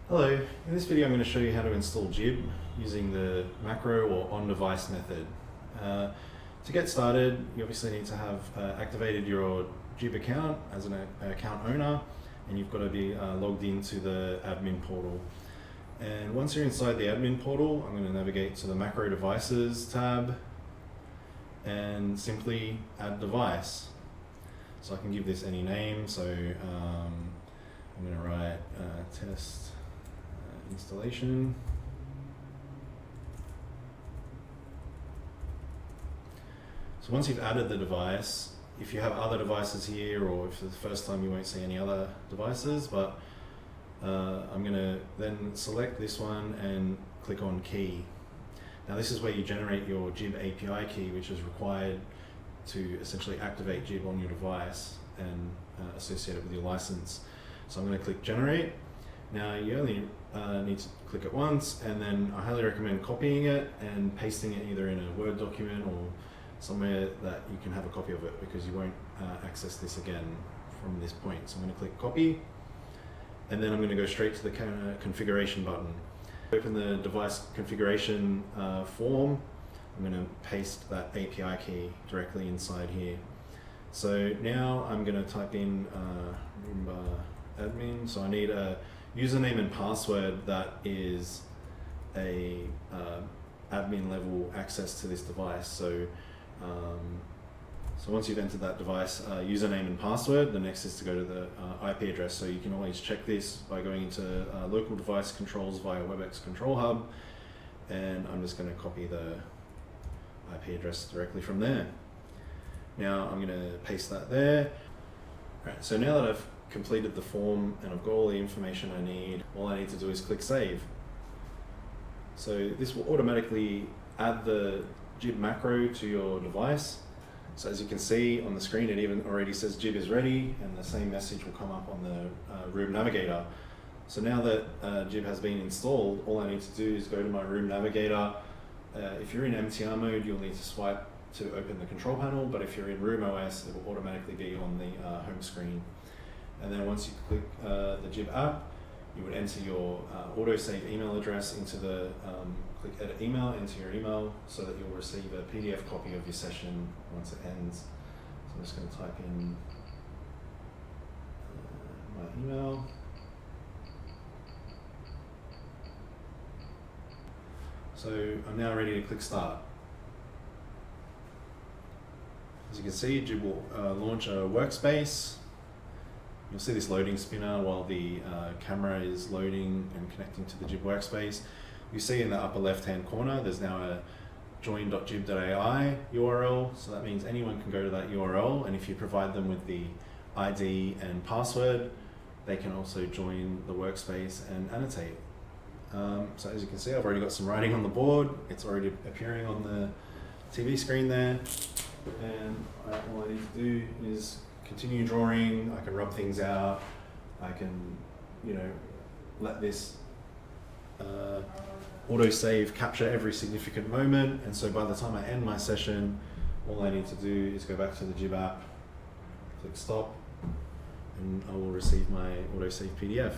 Hello, in this video I'm going to show you how to install JIBB using the macro or on-device method. To get started, you obviously need to have activated your JIBB account as an account owner, and you've got to be logged into the admin portal. And once you're inside the admin portal, I'm going to navigate to the macro devices tab and simply add device. So I can give this any name, so I'm going to write test installation. So once you've added the device, if you have other devices here, or if it's the first time, you won't see any other devices, but I'm going to then select this one and click on key. Now this is where you generate your JIBB API key, which is required to essentially activate JIBB on your device and associate it with your license. So I'm going to click generate. Now you only need to click it once, and then I highly recommend copying it and pasting it either in a Word document or somewhere that you can have a copy of it, because you won't access this again from this point. So I'm going to click copy, and then I'm going to go straight to the configuration button. Open the device configuration form. I'm going to paste that API key directly inside here. So now I'm going to type in admin. So I need a username and password that is a admin level access to this device. So once you've entered that device username and password, the next is to go to the IP address. So you can always check this by going into local device controls via WebEx Control Hub, and I'm just going to copy the IP address directly from there. Now I'm going to paste that there. Right, so now that I've completed the form and I've got all the information I need, all I need to do is click save. So this will automatically add the JIBB macro to your device. So as you can see on the screen, it even already says JIBB is ready, and the same message will come up on the Room Navigator. So now that JIBB has been installed, all I need to do is go to my Room Navigator. If you're in MTR mode, you'll need to swipe to open the control panel, but if you're in Room OS, it will automatically be on the home screen. And then once you click the JIBB app, you would enter your autosave email address into the click edit email, enter your email, so that you'll receive a PDF copy of your session once it ends. So I'm just going to type in my email. So I'm now ready to click start. As you can see, JIBB will launch a workspace. You'll see this loading spinner while the camera is loading and connecting to the JIBB workspace. You see in the upper left-hand corner, there's now a join.jibb.ai URL. So that means anyone can go to that URL, and if you provide them with the ID and password, they can also join the workspace and annotate. So as you can see, I've already got some writing on the board. It's already appearing on the TV screen there. And all I need to do is continue drawing. I can rub things out. I can, let this autosave capture every significant moment. And so by the time I end my session, all I need to do is go back to the JIBB app, click stop, and I will receive my autosave PDF.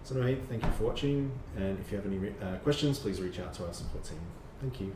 So anyway, thank you for watching. And if you have any questions, please reach out to our support team. Thank you.